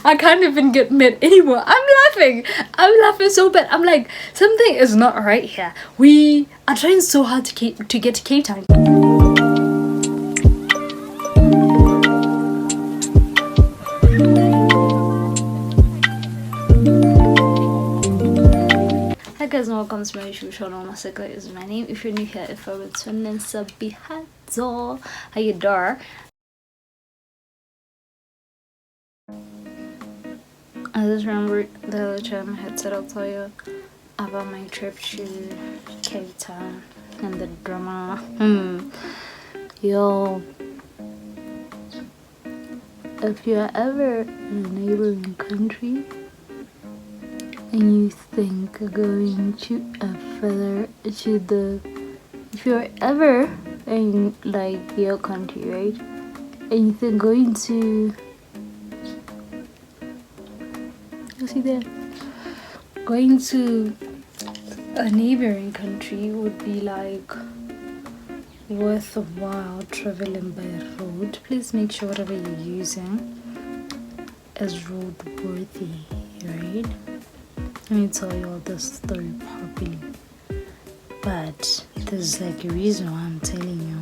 I can't even get mad anymore. I'm laughing so bad. I'm like, something is not right here. We are trying so hard to get to Cape Town. Hi guys and welcome to my YouTube channel. Masaselka is my name. If you're new here, if I would turn in Sabihadzo, how you doing? I just remember the other time I had said I'll tell you about my trip to Cape Town and the drama. Yo, if you're ever in a neighboring country and you think going to if you're ever in like your country, right, and you think going to going to a neighboring country would be like worthwhile traveling by road, please make sure whatever you're using is roadworthy, right? Let me tell you all this story properly, but there's like a reason why I'm telling you.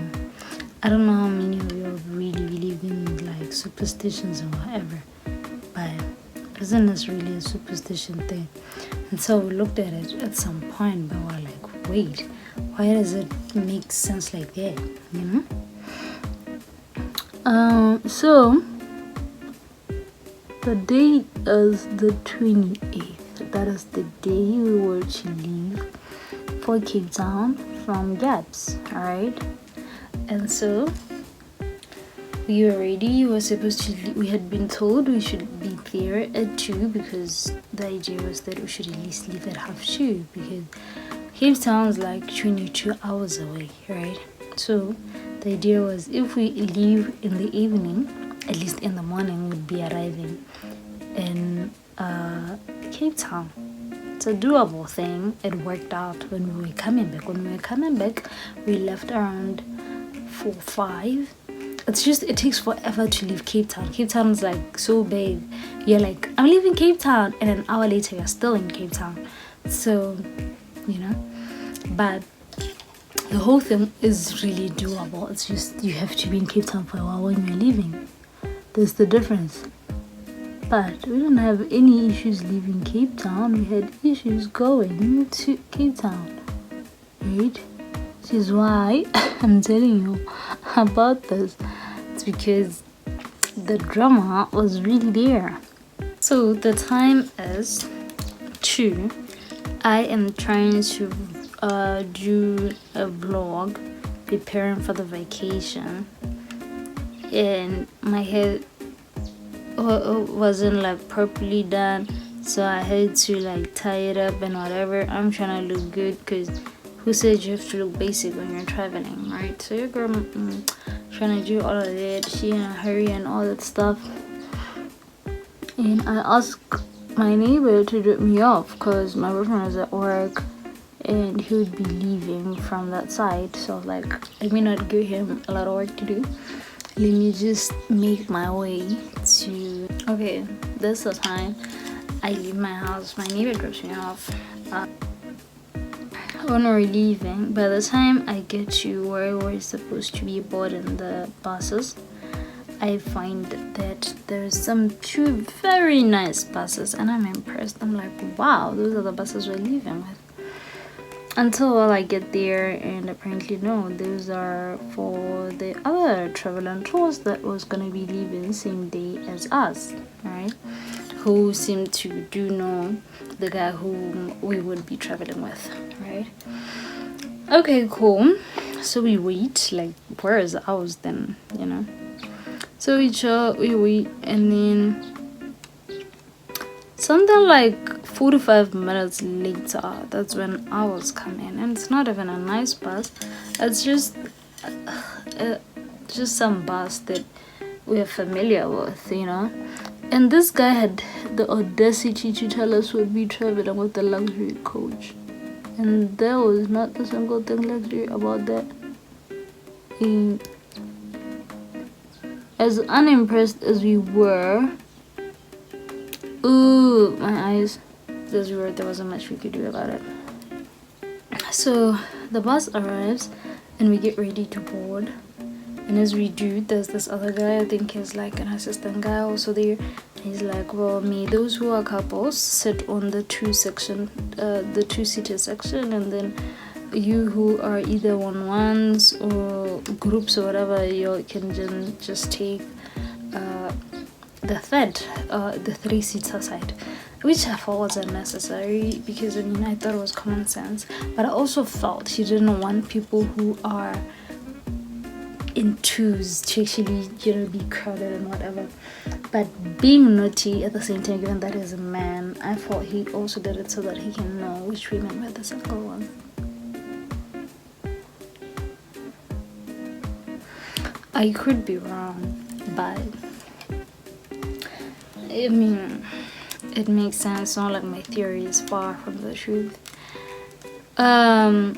I don't know how many of you really believe in like superstitions and whatever, but isn't this really a superstition thing? And so we looked at it at some point, but we're like, wait, why does it make sense like that, you know? So the date is the 28th. That is the day we were to leave for Cape Town from Gaps, alright? And so we were ready. We were supposed to we had been told we should be there at 2 because the idea was that we should at least leave at half 2 because Cape Town's like 22 hours away, right? So the idea was if we leave in the evening, at least in the morning we'd be arriving in Cape Town. It's a doable thing. It worked out when we were coming back. When we were coming back, we left around 4-5. It takes forever to leave Cape Town. Cape Town is like so big. You're like, I'm leaving Cape Town, and an hour later you're still in Cape Town. So, you know, but the whole thing is really doable. It's just you have to be in Cape Town for a while when you're leaving. That's the difference. But we don't have any issues leaving Cape Town. We had issues going to Cape Town, right? Which is why I'm telling you about this. It's because the drama was really there. So the time is 2. I am trying to do a vlog preparing for the vacation, and my head wasn't like properly done, so I had to like tie it up and whatever. I'm trying to look good because who said you have to look basic when you're traveling, right? So your girl trying to do all of that, she in a hurry and all that stuff. And I asked my neighbor to drop me off because my boyfriend was at work and he would be leaving from that side. So I was like, I may not give him a lot of work to do. Let me just make my way to... Okay, this is the time I leave my house. My neighbor drops me off. When we're leaving, by the time I get to where we're supposed to be boarding the buses, I find that there's some 2 very nice buses, and I'm impressed. I'm like, wow, those are the buses we're leaving with. Until I get there, and apparently no, those are for the other travel and tours that was gonna be leaving same day as us, right? Who seemed to do know the guy who we would be traveling with, right? Okay, cool. So we wait, like, where is ours then, you know? So we wait, and then something like 45 minutes later, that's when ours come in, and it's not even a nice bus. It's just some bus that we're familiar with, you know. And this guy had the audacity to tell us we'd be traveling with the luxury coach, and there was not a single thing luxury about that. As unimpressed as we were, Ooh, my eyes. Those were, there wasn't much we could do about it. So the bus arrives and we get ready to board. And as we do, there's this other guy, I think he's like an assistant guy also there. He's like, well, may those who are couples sit on the the two-seater section, and then you who are either on ones or groups or whatever, you can just take the three-seater side, which I thought was unnecessary because I mean I thought it was common sense, but I also felt he didn't want people who are in twos to actually be crowded and whatever. But being naughty at the same time, given that he's a man, I thought he also did it so that he can know which women were the single ones. I could be wrong, but I mean it makes sense. Not like my theory is far from the truth. And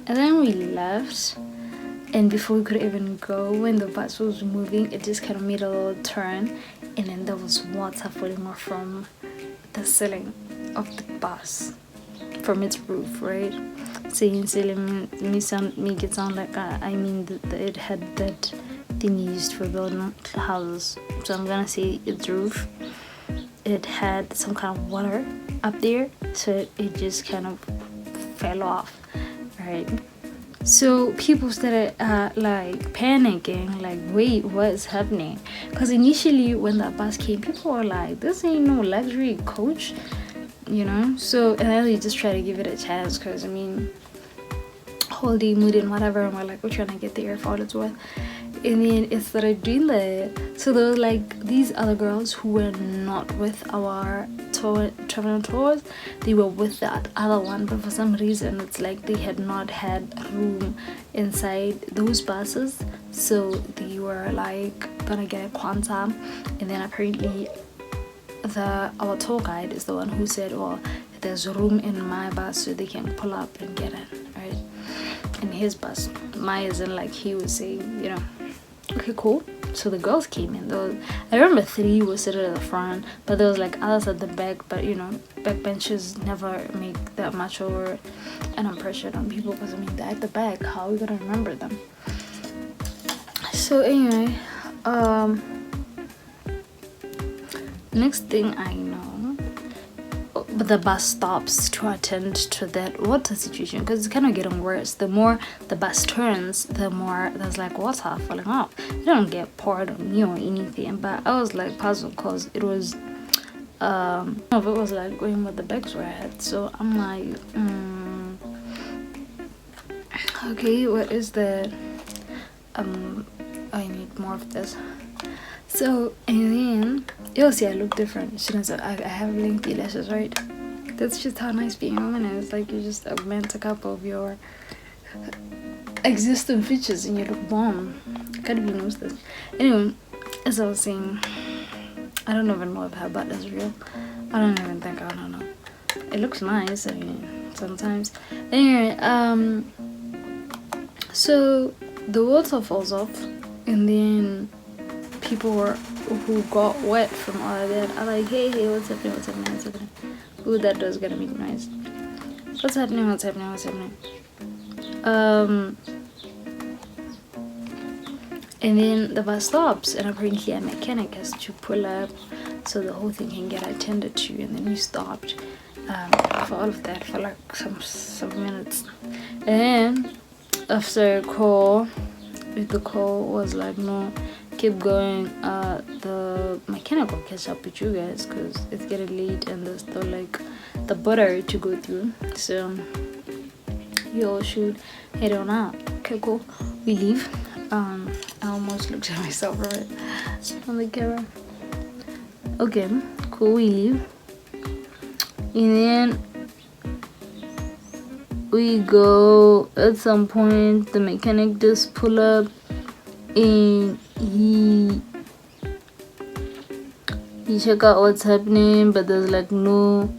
then we left, and before we could even go, when the bus was moving, it just kind of made a little turn, and then there was water falling off from the ceiling of the bus, from its roof, right? Saying ceiling make it sound like it had that thing used for building houses, so I'm gonna say its roof. It had some kind of water up there, so it just kind of fell off, right? So people started like panicking, like, wait, what's happening? Because initially when that bus came, people were like, this ain't no luxury coach, so, and then they just try to give it a chance, because I mean holiday mood and whatever, and we're like, we're trying to get there for all it's worth. And then it started doing that. So there was like these other girls who were not with our traveling tours, they were with that other one, but for some reason it's like they had not had room inside those buses, so they were like gonna get a quantum. And then apparently our tour guide is the one who said, well, there's room in my bus, so they can pull up and get in, right? In his bus, my isn't, like he was saying, okay, cool. So the girls came in. I remember 3 were sitting at the front, but there was like others at the back. But backbenchers never make that much over an impression on people, because I mean they're at the back. How are we gonna remember them? So anyway, next thing I know, but the bus stops to attend to that water situation, because it's kind of getting worse. The more the bus turns, the more there's like water falling off. It don't get poured on me or anything, but I was like puzzled, because it was it was like going with the bags where I had. So I'm like, okay, what is that? I need more of this. So, and then you'll see I look different. Students, I have lengthy lashes, right? That's just how nice being a woman is. Like, you just augment a couple of your existing features and you look bomb. Can't even knows this. Anyway, as I was saying, I don't even know if her butt is real. I don't know. It looks nice, I mean, sometimes. Anyway, so the water falls off, and then people who got wet from all of that are like, hey, what's happening? Ooh, that door's gonna make noise. What's happening? And then the bus stops, and apparently a mechanic has to pull up so the whole thing can get attended to. And then we stopped for all of that for like some minutes. And then after a call, the call was like, no, keep going, the mechanic will catch up with you guys, because it's getting late and there's still like the butter to go through, so you all should head on out. Okay, cool, we leave. I almost looked at myself right on the camera. Okay, cool, we leave, and then we go. At some point the mechanic just pull up, and he check out what's happening, but there's like no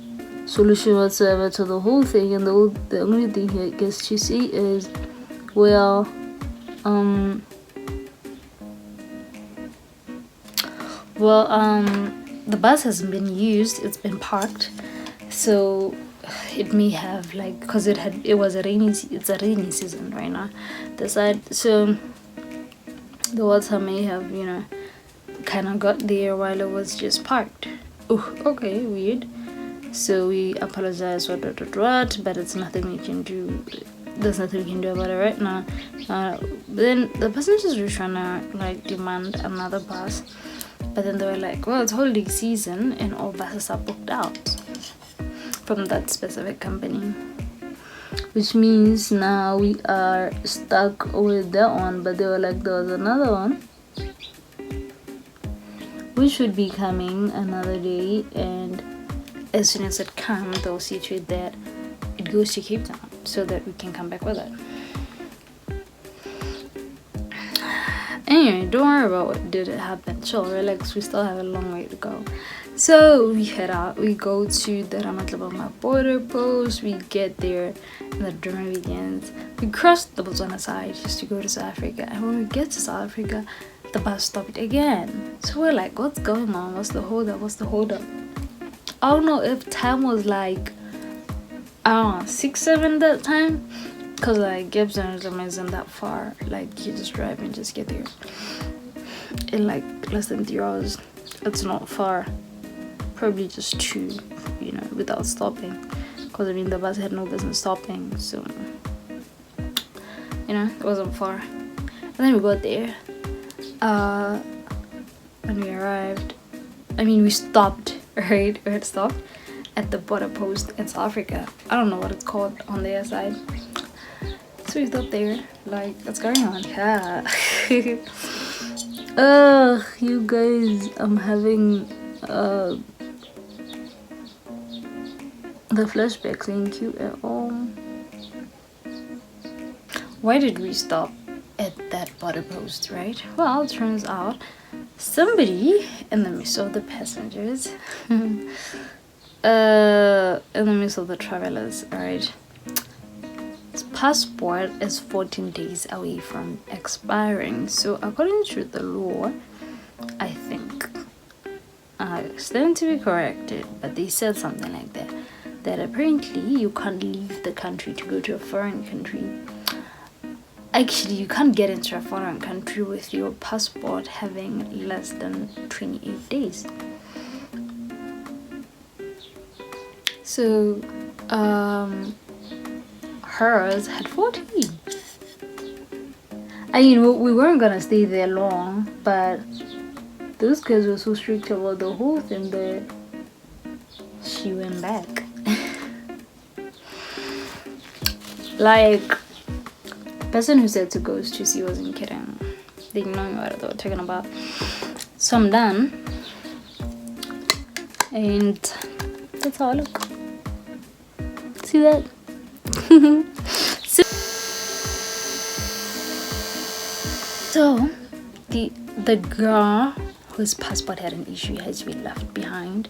solution whatsoever to the whole thing. And the only thing he gets to see is, well, the bus hasn't been used, it's been parked, so it may have, like, because it was a rainy season right now, the side, so the water may have, you know, kind of got there while it was just parked. Oh, okay, weird. So we apologize for what, but it's nothing we can do. There's nothing we can do about it right now. Then the passengers were trying to like demand another bus, but then they were like, well, it's holiday season and all buses are booked out from that specific company, which means now we are stuck with that one. But they were like, there was another one which should be coming another day, and as soon as it comes, they'll see to it that it goes to Cape Town so that we can come back with it. Anyway, don't worry about what did happen. Chill, relax, we still have a long way to go. So we head out, we go to the Ramatlabama border post, we get there and the journey begins. We cross the Botswana side just to go to South Africa, and when we get to South Africa, the bus stopped again. So we're like, what's going on? What's the hold up? I don't know if time was like 6-7 that time, because like Gibson isn't that far. Like you just drive and just get there in like less than 3 hours. It's not far, probably just 2, you know, without stopping, because I mean the bus had no business stopping, so you know, it wasn't far. And then we got there. When we arrived, I mean we stopped, right? We had stopped at the border post in South Africa. I don't know what it's called on their side. So we stopped there, like, what's going on? Yeah. You guys, I'm having the flashbacks ain't cute at all. Why did we stop at that border post, right? Well, it turns out somebody in the midst of the passengers, in the midst of the travelers, right? His passport is 14 days away from expiring. So according to the law, I think, I stand to be corrected, but they said something like that apparently you can't leave the country to go to a foreign country. Actually, you can't get into a foreign country with your passport having less than 28 days. So, hers had 14. I mean, we weren't gonna stay there long, but those guys were so strict about the whole thing that she went back. Like, person who said to go to see wasn't kidding. They didn't know what they were talking about. So I'm done, and that's how I look. See that? So the girl whose passport had an issue has been left behind.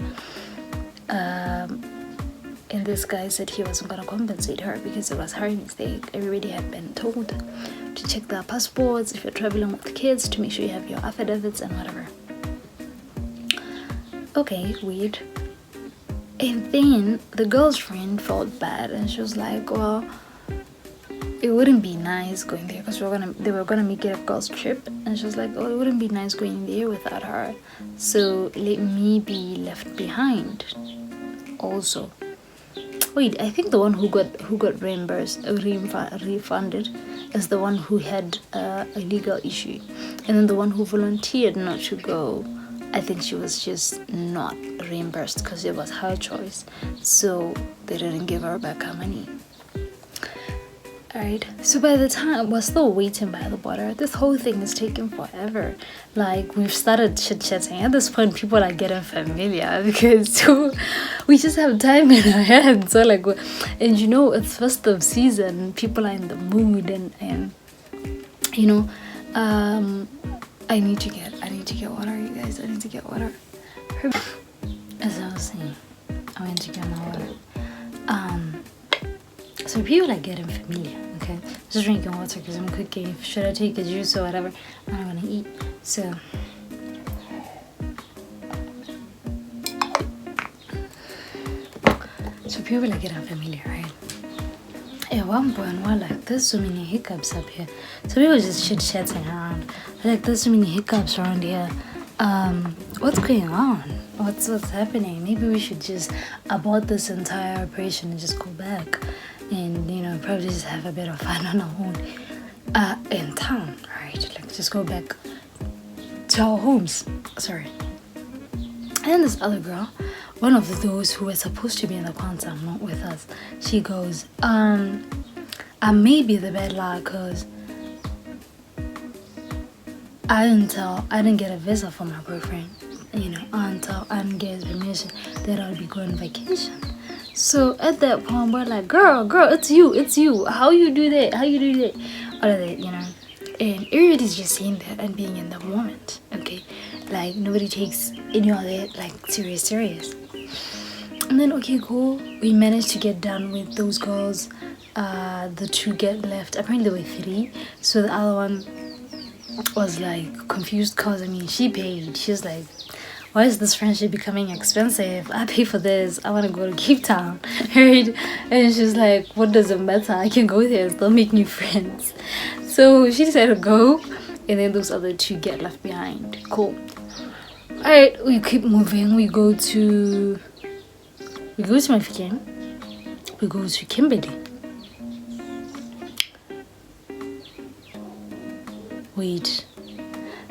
And this guy said he wasn't gonna compensate her because it was her mistake. Everybody had been told to check their passports if you're traveling with kids, to make sure you have your affidavits and whatever. Okay, weird. And then the girl's friend felt bad, and she was like, well, it wouldn't be nice going there because they were gonna make it a girls' trip, and she was like, oh, it wouldn't be nice going there without her, so let me be left behind also. Wait, I think the one who got reimbursed, refunded, is the one who had a legal issue, and then the one who volunteered not to go, I think she was just not reimbursed because it was her choice, so they didn't give her back her money. Alright, so by the time we're still waiting by the border, this whole thing is taking forever. Like, we've started chit-chatting. At this point, people are getting familiar because we just have time in our hands. So like, and you know, it's festive season. People are in the mood, and you know, I need to get water, you guys. I need to get water. As I was saying, I went to get my water. So people are getting familiar, okay? Just drinking water because I'm cooking. Should I take a juice or whatever? I'm not gonna eat. So So people like get unfamiliar, right? At one point, we're like, there's so many hiccups up here. So people just chit-chatting around. Like, there's so many hiccups around here. What's going on? What's happening? Maybe we should just abort this entire operation and just go back and, you know, probably just have a bit of fun on our own in town, right? Like, just go back to our homes. Sorry. And this other girl, one of those who were supposed to be in the quantum, not with us, she goes, I may be the bad luck because I didn't get a visa for my boyfriend, you know, until I didn't get his permission that I'll be going on vacation. So at that point, we're like, girl, it's you. How you do that? All of that, you know. And everybody's just saying that and being in the moment, okay? Like, nobody takes any of that, like, serious. And then, okay, cool. We managed to get done with those girls. The two get left. Apparently there were 3. So the other one was like confused because, I mean, she paid. She was like, why is this friendship becoming expensive? I pay for this. I want to go to Cape Town, right? And she's like, what does it matter? I can go there and still make new friends. So she decided to go, and then those other 2 get left behind. Cool. Alright, we keep moving. We go to Mafikeng. We go to Kimberley. Wait,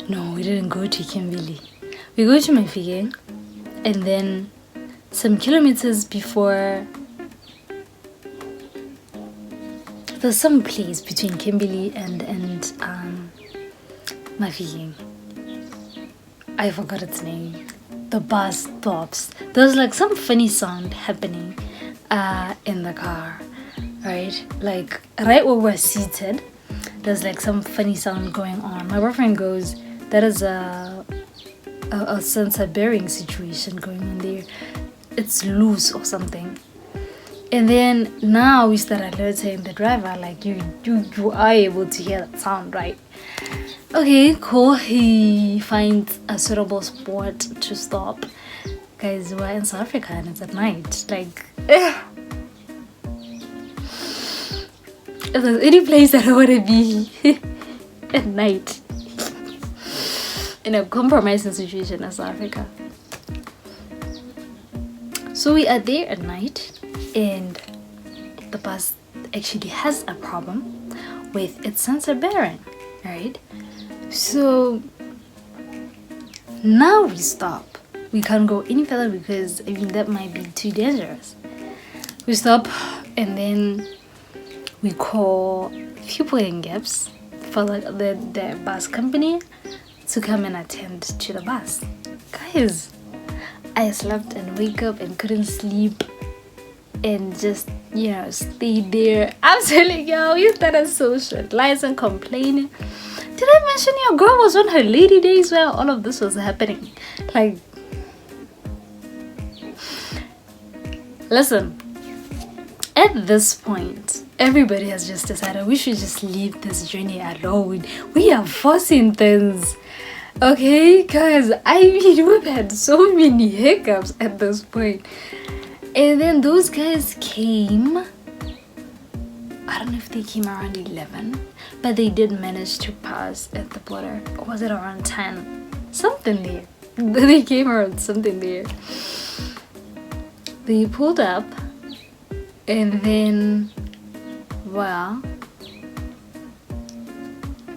no, we didn't go to Kimberley. We go to Mafikeng, and then some kilometers before, there's some place between Kimberley and Mafikeng. I forgot its name. The bus stops. There's like some funny sound happening in the car, right? Like right where we're seated, there's like some funny sound going on. My boyfriend goes, that is a sensor bearing situation going on there. It's loose or something. And then now we start alerting the driver, like you are able to hear that sound, right? Okay, cool. He finds a suitable spot to stop. Guys, we're in South Africa and it's at night. Like, if there's any place that I want to be at night, in a compromising situation in South Africa. So we are there at night, and the bus actually has a problem with its sensor bearing, right? So now we stop. We can't go any further because, I mean, that might be too dangerous. We stop, and then we call people in gaps for the bus company to come and attend to the bus. Guys, I slept and wake up and couldn't sleep and just, you know, stayed there. I'm telling y'all, you started socializing, complaining. Did I mention your girl was on her lady days where all of this was happening? Like, listen, at this point, everybody has just decided we should just leave this journey alone. We are forcing things. Okay, guys, I mean, we've had so many hiccups at this point. And then those guys came, I don't know if they came around 11, but they did manage to pass at the border. Or was it around 10? Something there. They came around something there. They pulled up, and then, well,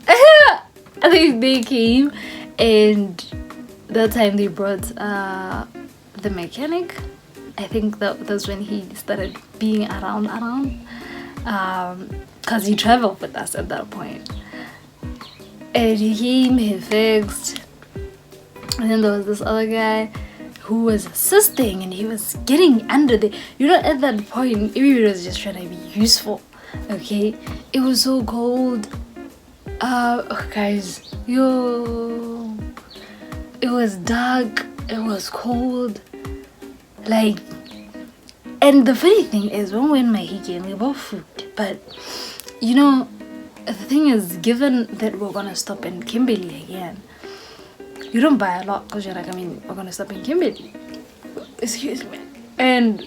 I think they came, and that time they brought the mechanic. I think that's when he started being around because he traveled with us at that point. And he came, he fixed, and then there was this other guy who was assisting, and he was getting under the, you know, at that point everybody was just trying to be useful. Okay, it was so cold. Guys, it was dark, it was cold, like, and the funny thing is when we're in Mahikeng, we bought food, but you know, the thing is, given that we're gonna stop in Kimberley again, you don't buy a lot because you're like, I mean, we're gonna stop in Kimberley, excuse me, and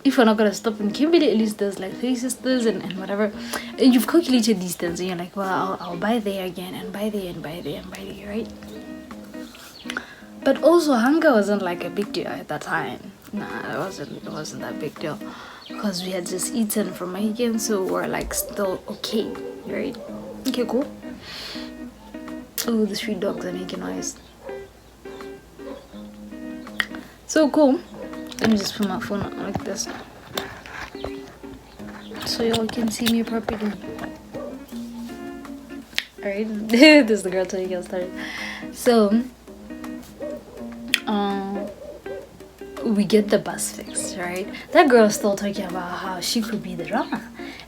if we're not gonna stop in Kimberley, at least there's like Three Sisters and whatever. And you've calculated these things, and you're like, well, I'll buy there again, and buy there, and buy there, and buy there, right? But also, hunger wasn't like a big deal at that time. Nah, it wasn't that big deal, because we had just eaten from Mahigan, so we're like still okay, right? Okay, cool. Oh, the street dogs are making noise. So cool. Let me just put my phone on like this so y'all can see me properly. Alright, this is the girl telling you started. So we get the bus fixed, right? That girl's still talking about how she could be the drama.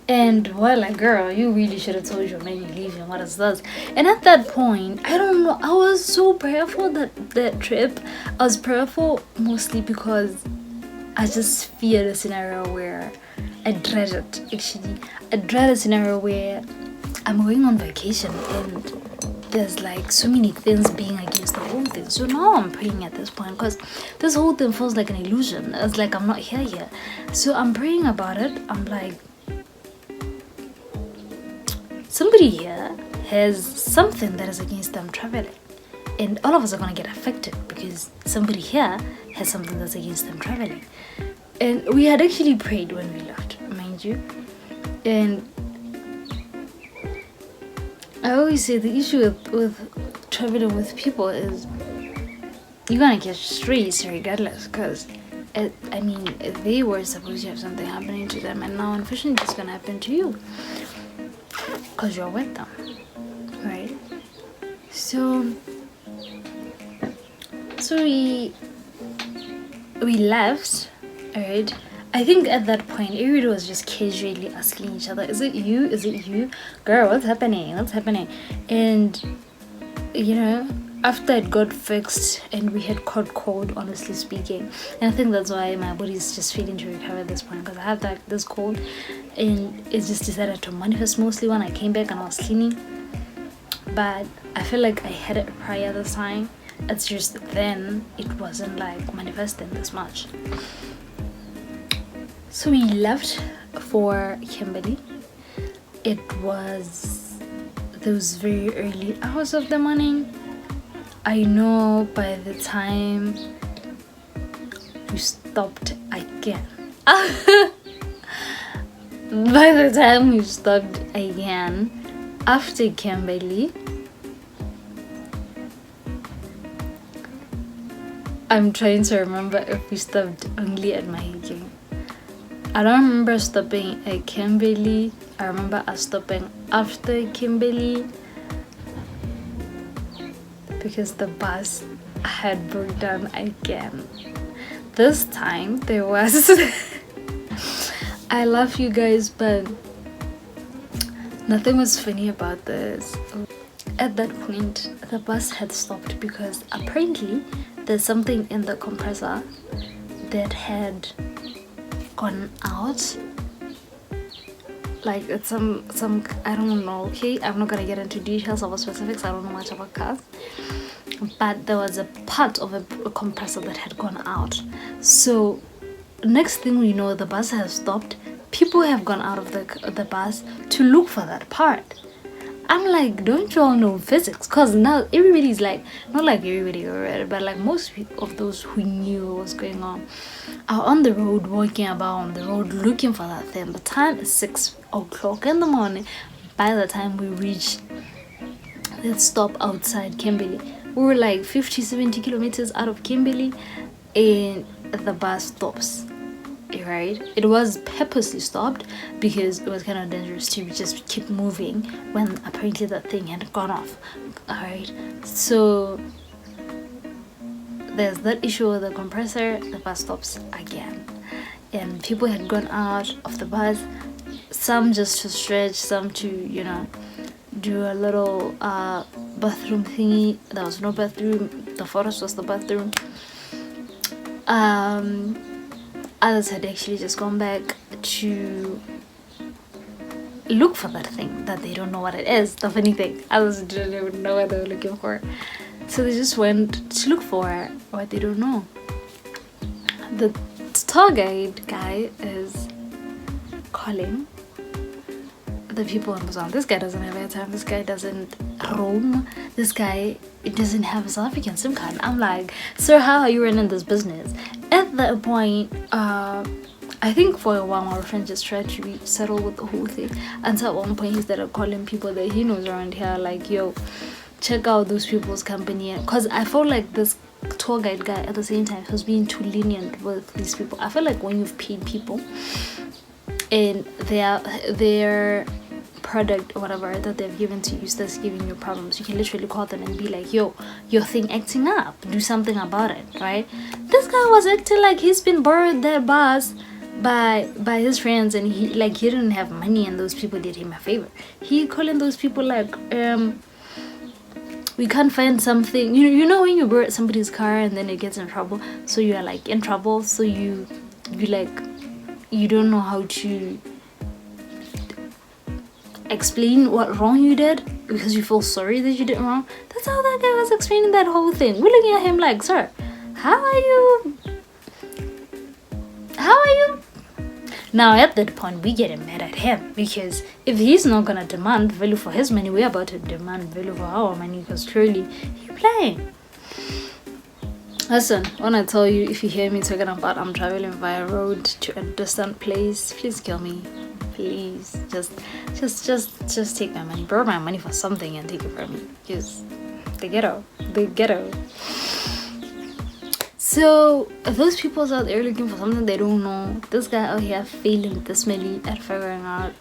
And we're like, girl, you really should have told your man you're leaving. What is this? And at that point, I don't know, I was so prayerful that trip. I was prayerful mostly because I just feared a scenario where I dread it, actually. I dread a scenario where I'm going on vacation and there's like so many things being against the whole thing. So now I'm praying at this point because this whole thing feels like an illusion. It's like I'm not here yet. So I'm praying about it. I'm like, somebody here has something that is against them traveling. And all of us are going to get affected because somebody here has something that's against them traveling. And we had actually prayed when we left, mind you. And I always say the issue with traveling with people is you're going to catch strays regardless, because they were supposed to have something happening to them, and now unfortunately it's going to happen to you because you're with them, right? So we left, alright. I think at that point everybody was just casually asking each other, is it you, girl, what's happening? And you know, after it got fixed and we had caught cold, honestly speaking, and I think that's why my body is just failing to recover at this point, because I had this cold and it just decided to manifest mostly when I came back and I was cleaning. But I feel like I had it prior this time. It's just then it wasn't like manifesting this much. So we left for Kimberley. It was those very early hours of the morning. I know by the time we stopped again. By the time we stopped again after Kimberley, I'm trying to remember if we stopped only at Mahikeng. I don't remember stopping at Kimberley. I remember us stopping after Kimberley because the bus had broke down again. This time there was I love you guys, but nothing was funny about this. At that point the bus had stopped because apparently there's something in the compressor that had gone out. Like it's some I don't know, okay? I'm not gonna get into details of specifics. I don't know much about cars. But there was a part of a compressor that had gone out. So next thing we know, the bus has stopped. People have gone out of the bus to look for that part. I'm like, don't you all know physics? Because now everybody's like, not like everybody already, but like most of those who knew what was going on are on the road, walking about on the road looking for that thing. The time is 6 o'clock in the morning. By the time we reached the stop outside Kimberley, we were like 50-70 kilometers out of Kimberley, and the bus stops. Right, it was purposely stopped because it was kind of dangerous to just keep moving when apparently that thing had gone off. All right, so there's that issue with the compressor. The bus stops again, and people had gone out of the bus, some just to stretch, some to, you know, do a little bathroom thingy. There was no bathroom. The forest was the bathroom. Others had actually just gone back to look for that thing that they don't know what it is. The funny thing, others didn't even know what they were looking for. So they just went to look for what they don't know. The tour guide guy is calling the people on the zone. This guy doesn't have airtime. This guy doesn't roam. This guy doesn't have a South African SIM card. I'm like, sir, how are you running this business? At that point, I think for a while my friend just tried to settle with the whole thing. Until at one point he started calling people that he knows around here, like, yo, check out those people's company. Because I felt like this tour guide guy at the same time was being too lenient with these people. I feel like when you've paid people and their product or whatever that they've given to you starts giving you problems, you can literally call them and be like, yo, your thing acting up, do something about it, right? This guy was acting like he's been borrowed that bus by his friends, and he didn't have money, and those people did him a favor. He calling those people like, we can't find something, you know when you borrow somebody's car and then it gets in trouble, so you are like in trouble, so you don't know how to explain what wrong you did because you feel sorry that you did wrong. That's how that guy was explaining that whole thing. We're looking at him like, sir, how are you now? At that point we getting mad at him, because if he's not gonna demand value for his money, we're about to demand value for our money, because clearly he's playing. Listen, when I tell you, if you hear me talking about I'm traveling via road to a distant place, please kill me. Please, just take my money, borrow my money for something and take it from me. Because the ghetto. So those people out there looking for something they don't know. This guy out here failing dismally at figuring out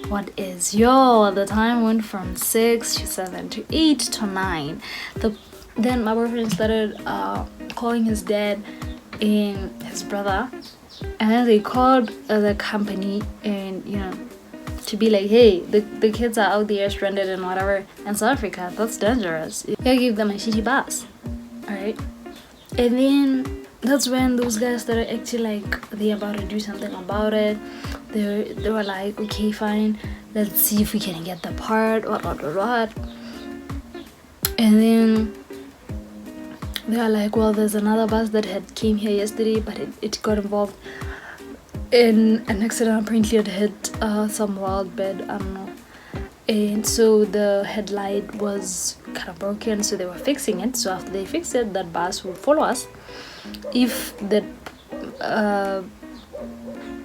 what is. The time went from 6 to 7 to 8 to 9. Then my boyfriend started calling his dad and his brother, and then they called the company and to be like, hey, the kids are out there stranded and whatever in South Africa, that's dangerous. You gotta give them a shitty bus, alright? And then that's when those guys started acting like they're about to do something about it. They were like, okay, fine, let's see if we can get the part, what. And then they are like, well, there's another bus that had came here yesterday, but it got involved in an accident. Apparently it hit some wild bed, I don't know, and so the headlight was kind of broken, so they were fixing it. So after they fixed it, that bus would follow us. If the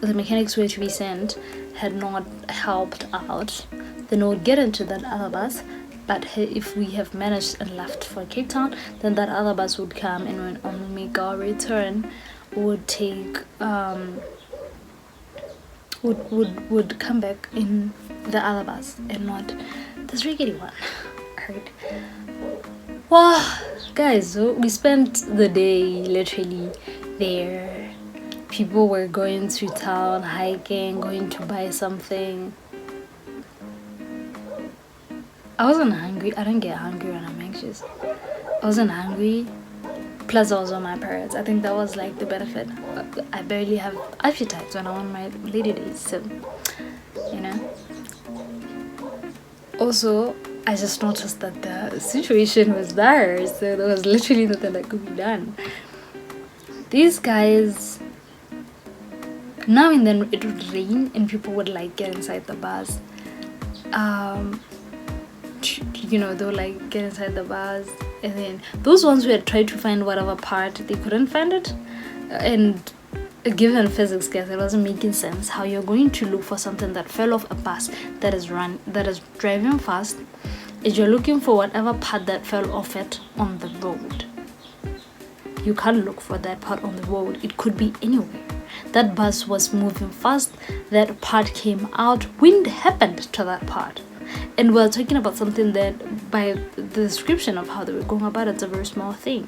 mechanics were to be sent had not helped out, then we would get into that other bus. But if we have managed and left for Cape Town, then that other bus would come, and when we make our return, would take would come back in the other bus and not this regular one. Alright. Well, guys, so we spent the day literally there. People were going to town, hiking, going to buy something. I wasn't hungry. I don't get hungry when I'm anxious. I wasn't hungry. Plus, I was on my periods. I think that was like the benefit. I barely have appetites when I'm on my lady days. So, Also, I just noticed that the situation was there. So there was literally nothing that could be done. These guys, now and then it would rain and people would like get inside the bus. They'll like get inside the bus, and then those ones who had tried to find whatever part, they couldn't find it, and given physics, guys, it wasn't making sense how you're going to look for something that fell off a bus that is driving fast, if you're looking for whatever part that fell off it on the road. You can't look for that part on the road. It could be anywhere. That bus was moving fast, that part came out, wind happened to that part. And we're talking about something that, by the description of how they were going about it, it's a very small thing.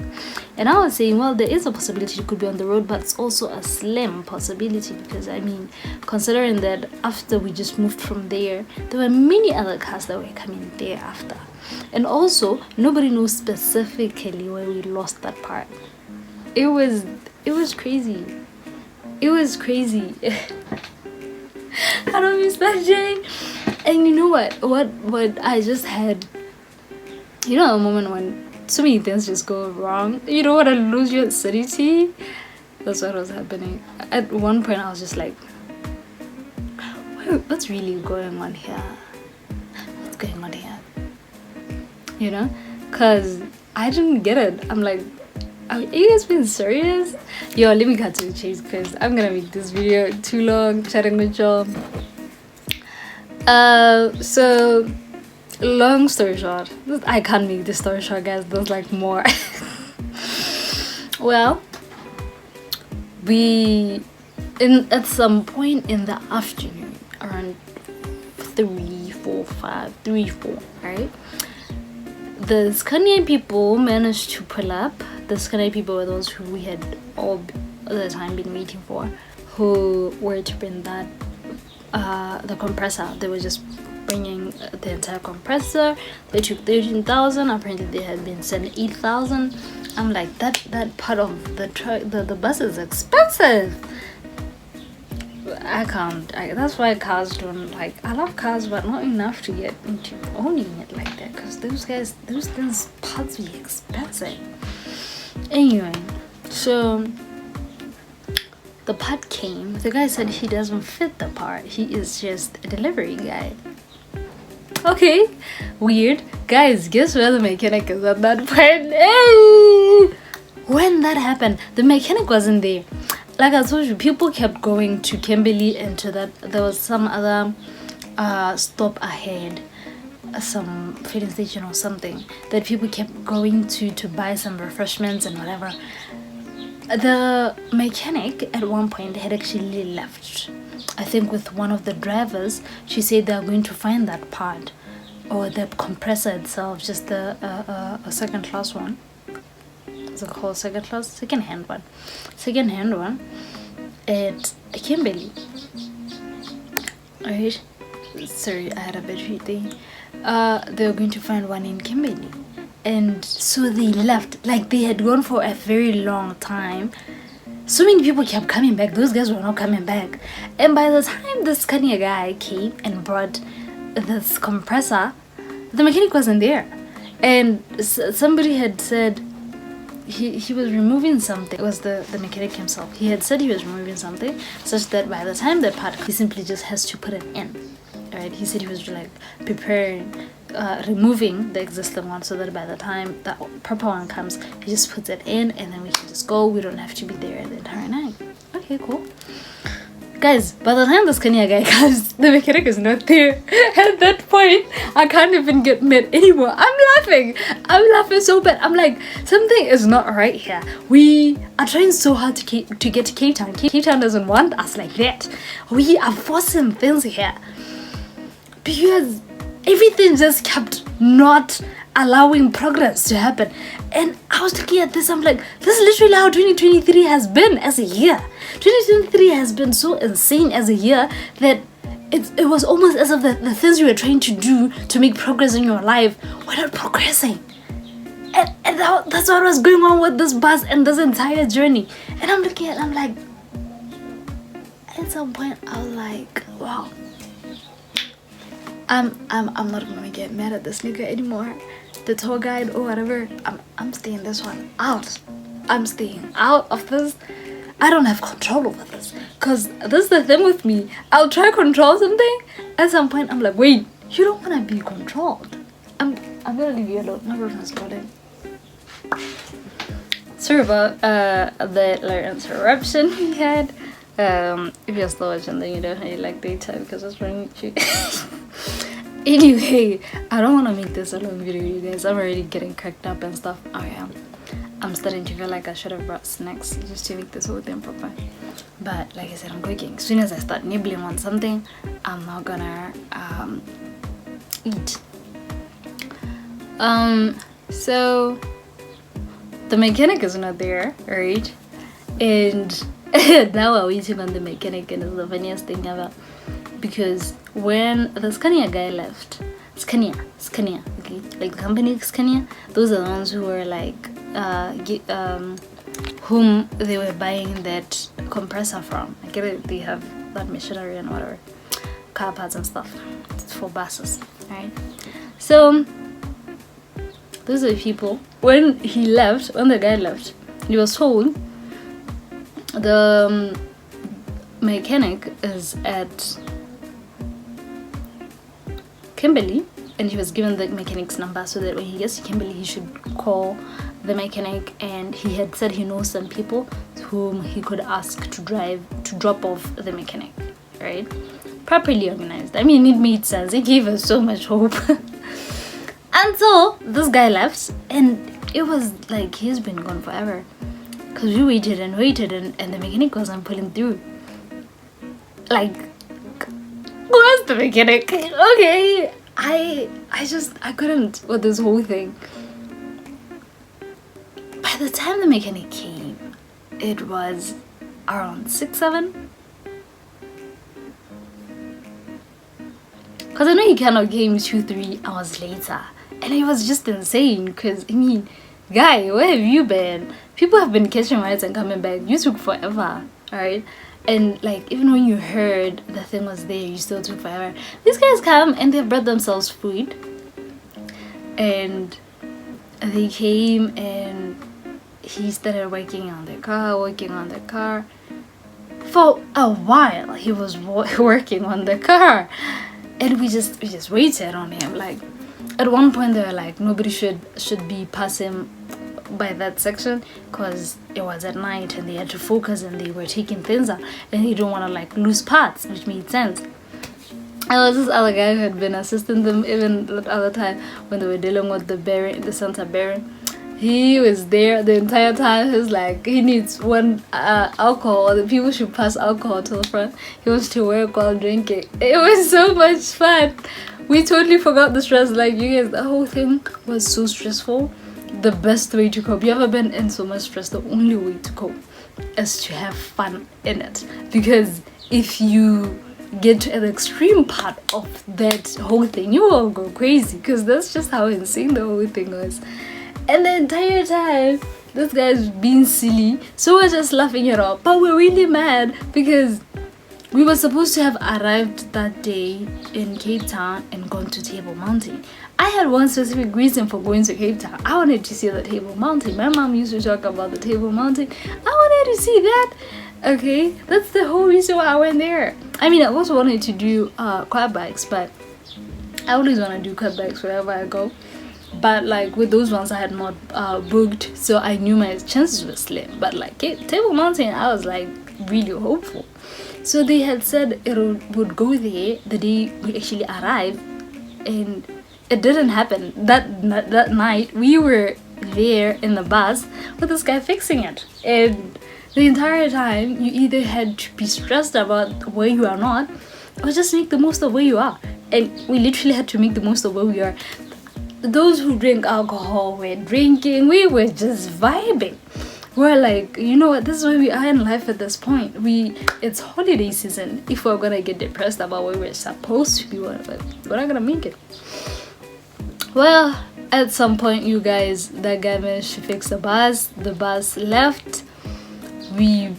And I was saying, well, there is a possibility it could be on the road, but it's also a slim possibility, because considering that after we just moved from there were many other cars that were coming there after. And also, nobody knows specifically where we lost that part. It was crazy. It was crazy. I don't miss that, Jane. And you know what I just had, a moment when so many things just go wrong. You know what, I lose your sanity. That's what was happening. At one point I was just like, what's really going on here? What's going on here? You know? Because I didn't get it. I'm like, are you guys being serious? Yo, let me cut to the chase because I'm gonna make this video too long chatting with y'all. So long story short, I can't make this story short, guys. There's like more. Well, at some point in the afternoon, around 3, 4, right? The Scania people managed to pull up. The Scania people were those who we had all the time been waiting for, who were to bring that the compressor. They were just bringing the entire compressor. They took 13,000. Apparently they had been sent 8,000. I'm like, that part of the truck, the bus is expensive. I can't. That's why cars don't, like, I love cars, but not enough to get into owning it like that, because those things parts be expensive. Anyway, so the part came. The guy said he doesn't fit the part. He is just a delivery guy. Okay, weird. Guys, guess where the mechanic is at that point? Hey! When that happened, the mechanic wasn't there. Like I told you, people kept going to Kimberley and to that. There was some other stop ahead, some filling station or something that people kept going to buy some refreshments and whatever. The mechanic at one point had actually left. I think with one of the drivers. She said they are going to find that part, or the compressor itself, just a second class one. Is it called second class? Second hand one at Kimberley. Alright, sorry, I had a battery thing. They were going to find one in Kimberley, and so they left. Like, they had gone for a very long time. So many people kept coming back. Those guys were not coming back, and by the time this Scania guy came and brought this compressor, the mechanic wasn't there. And somebody had said he was removing something. It was the mechanic himself. He had said he was removing something, such that by the time that part, he simply just has to put it in. Alright, he said he was like preparing, removing the existing one, so that by the time the proper one comes, he just puts it in, and then we can just go. We don't have to be there the entire night. Okay, cool. Guys, by the time the Scania guy comes, the mechanic is not there. At that point, I can't even get mad anymore. I'm laughing so bad. I'm like, something is not right here. We are trying so hard to get to Cape Town. Cape Town doesn't want us like that. We are forcing things here, because everything just kept not allowing progress to happen. And I was looking at this, I'm like, this is literally how 2023 has been as a year. 2023 has been so insane as a year that it was almost as if the things you were trying to do to make progress in your life were not progressing. And that's what was going on with this bus and this entire journey. And I'm looking at it, I'm like, at some point I was like, wow, I'm not gonna get mad at this nigga anymore. The tour guide or whatever, I'm staying this one out. I'm staying out of this. I don't have control over this, because this is the thing with me. I'll try to control something. At some point I'm like, wait, you don't want to be controlled. I'm gonna leave you alone. My boyfriend's calling. Sorry about the interruption we had. If you're still watching, then you know how you like daytime, because it's running cheap. Anyway, I don't want to make this a long video, you guys. I'm already getting cracked up and stuff. Oh yeah, I'm starting to feel like I should have brought snacks just to make this whole thing proper. But like I said, I'm cooking. As soon as I start nibbling on something, I'm not gonna eat. So the mechanic is not there, right? And now we're waiting on the mechanic, and it's the funniest thing ever. Because when the Scania guy left, Scania, okay, like the company Scania, those are the ones who were like, whom they were buying that compressor from. I get it, they have that machinery and whatever, car parts and stuff. It's for buses, right? So those are the people. When the guy left, he was told The mechanic is at Kimberly, and he was given the mechanic's number so that when he gets to Kimberly he should call the mechanic, and he had said he knows some people whom he could ask to drop off the mechanic, right? Properly organized. I mean, it made sense. It gave us so much hope. And so this guy left, and it was like he's been gone forever, because we waited and waited, and the mechanic wasn't pulling through. Like, where's the mechanic? Okay, I couldn't with this whole thing. By the time the mechanic came, it was around 6-7. Because I know he kind of came 2-3 hours later, and it was just insane. Because I mean, guy, where have you been? People have been catching rides and coming back. You took forever, alright? And like, even when you heard the thing was there, you still took forever. These guys come and they brought themselves food, and they came and he started working on the car. For a while he was working on the car, and we just waited on him. Like, at one point they were like, nobody should be passing by that section because it was at night and they had to focus and they were taking things out and they don't want to like lose parts, which made sense. And there was this other guy who had been assisting them even that other time when they were dealing with the center bearing. He was there the entire time. He's like, he needs one alcohol. The people should pass alcohol to the front. He wants to work while drinking. It was so much fun. We totally forgot the stress. Like, you guys, the whole thing was so stressful. The best way to cope. You ever been in so much stress? The only way to cope is to have fun in it. Because if you get to an extreme part of that whole thing, you will go crazy. Because that's just how insane the whole thing was. And the entire time, this guy's being silly, so we're just laughing it off. But we're really mad because we were supposed to have arrived that day in Cape Town and gone to Table Mountain. I had one specific reason for going to Cape Town. I wanted to see the Table Mountain. My mom used to talk about the Table Mountain. I wanted to see that. Okay, that's the whole reason why I went there. I mean, I also wanted to do quad bikes, but I always want to do quad bikes wherever I go. But like with those ones I had not booked, so I knew my chances were slim. But like Table Mountain, I was like really hopeful. So they had said it would go there the day we actually arrived, and it didn't happen. That night we were there in the bus with this guy fixing it, and the entire time you either had to be stressed about where you are not, or just make the most of where you are. And we literally had to make the most of where we are. Those who drink alcohol were drinking. We were just vibing. We're like, you know what, this is where we are in life at this point. It's holiday season. If we're gonna get depressed about where we're supposed to be, we're not gonna make it. Well, at some point, you guys, that guy managed to fix the bus. The bus left. We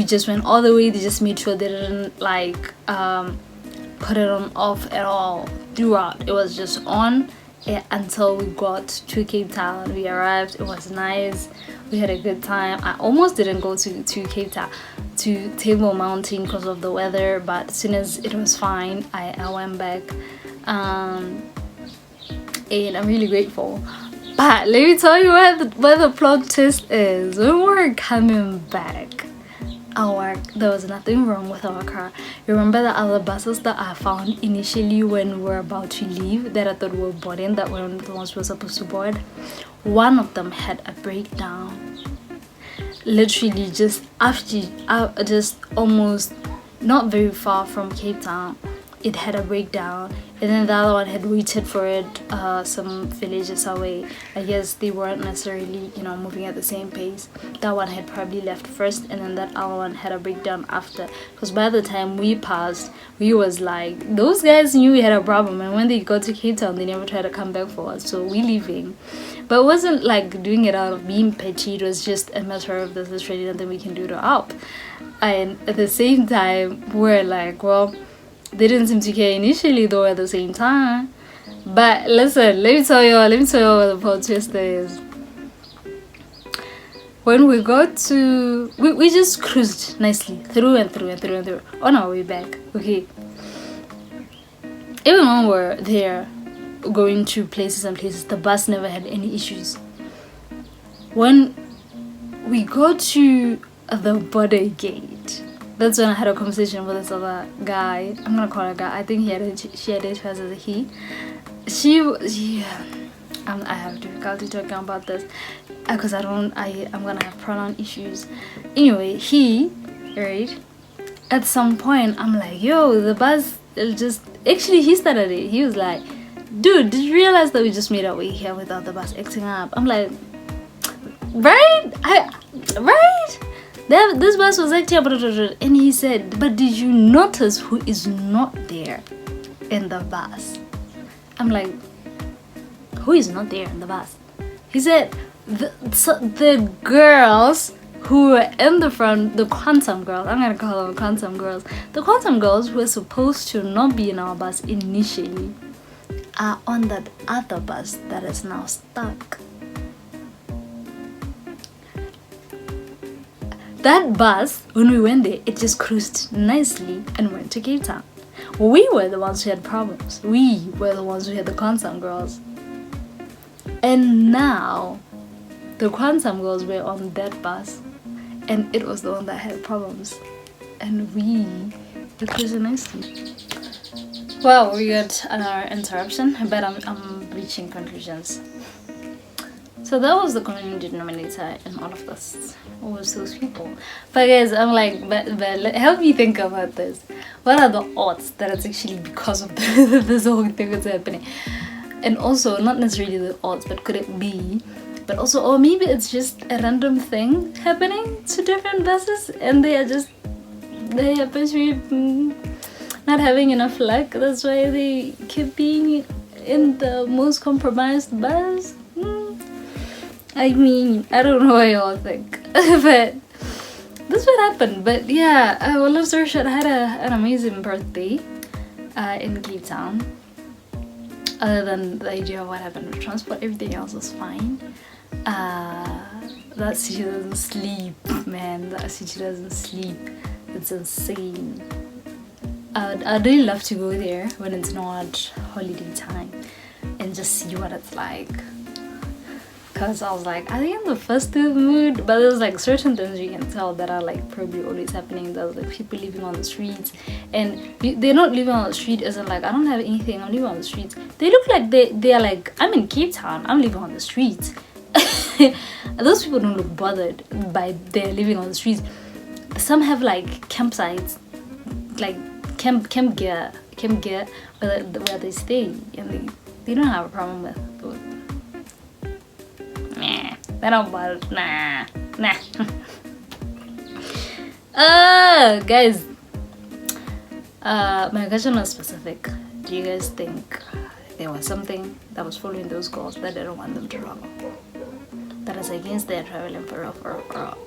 just went all the way. They just made sure they didn't like put it on off at all throughout. It was just on until we got to Cape Town. We arrived. It was nice. We had a good time. I almost didn't go to Cape Town, to Table Mountain, because of the weather, but as soon as it was fine, I went back, and I'm really grateful. But let me tell you where the plot twist is. When we were coming back, there was nothing wrong with our car. You remember the other buses that I found initially when we were about to leave, that I thought we were boarding, that were the ones we were supposed to board? One of them had a breakdown. Literally just almost not very far from Cape Town, it had a breakdown, and then the other one had waited for it some villages away. I guess they weren't necessarily moving at the same pace. That one had probably left first, and then that other one had a breakdown after, because by the time we passed, we was like, those guys knew we had a problem, and when they got to Cape Town they never tried to come back for us, so we leaving. But it wasn't like doing it out of being petty. It was just a matter of there's literally nothing we can do to help. And at the same time, we're like, well, they didn't seem to care initially though at the same time. But listen, let me tell you what the plot twist is. when we got to, we just cruised nicely through and through and through and through on our way back. Okay, even when we're there going to places and places, the bus never had any issues. When we got to the border gate, that's when I had a conversation with this other guy. I'm gonna call her a guy. I think she had it as a he. I have difficulty talking about this because I'm gonna have pronoun issues. Anyway, he, right, at some point I'm like, yo, the bus just, actually he started it. He was like, dude, did you realize that we just made our way here without the bus acting up? I'm like, right? This bus was acting up. And he said, but did you notice who is not there in the bus? I'm like, who is not there in the bus? He said, the girls who were in the front, the quantum girls, I'm gonna call them quantum girls. The quantum girls who were supposed to not be in our bus initially are on that other bus that is now stuck. That bus, when we went there, it just cruised nicely and went to Cape Town. We were the ones who had problems. We were the ones who had the quantum girls. And now, the quantum girls were on that bus, and it was the one that had problems. And we were cruising nicely. Well, we got another interruption, but I'm reaching conclusions. So that was the common denominator in all of this. Was those people. But guys, I'm like, but help me think about this. What are the odds that it's actually because of this whole thing that's happening? And also, not necessarily the odds, but could it be? But also, or maybe it's just a random thing happening to different buses, and they happen to be not having enough luck. That's why they keep being in the most compromised bus. I mean, I don't know what y'all think, but this what happened. But yeah, well, long story short, I had an amazing birthday in Cape Town. Other than the idea of what happened with transport, everything else was fine. That city doesn't sleep, man. That city doesn't sleep. It's insane. I'd really love to go there when it's not holiday time and just see what it's like. Because I was like, I think I'm the festive mood, but there's like certain things you can tell that are like probably always happening. There's like people living on the streets, and they're not living on the street isn't like, I don't have anything, I'm living on the streets. They look like they are like, I'm in Cape Town, I'm living on the streets. Those people don't look bothered by their living on the streets. Some have like campsites, like camp gear where they stay, and they don't have a problem with those. They don't bother. Nah. Guys, my question was specific. Do you guys think there was something that was following those girls that they don't want them to travel? That is against their traveling for real.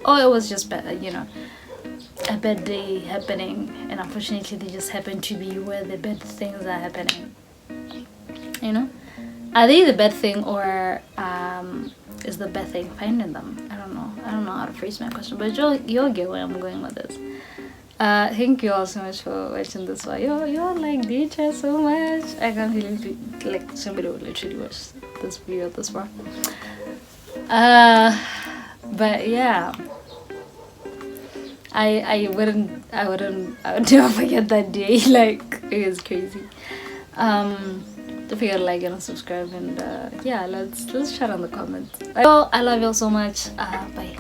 Or it was just bad, a bad day happening, and unfortunately they just happen to be where the bad things are happening. Are they the bad thing, or is the bad thing finding them? I don't know how to phrase my question, but you'll get where I'm going with this. Thank you all so much for watching this one. You're like DHS so much. I can't believe like somebody would literally watch this video this far. But yeah, I would never forget that day. Like, it was crazy. Don't forget to like and subscribe, and yeah, let's chat on the comments. Well, I love y'all so much. Bye.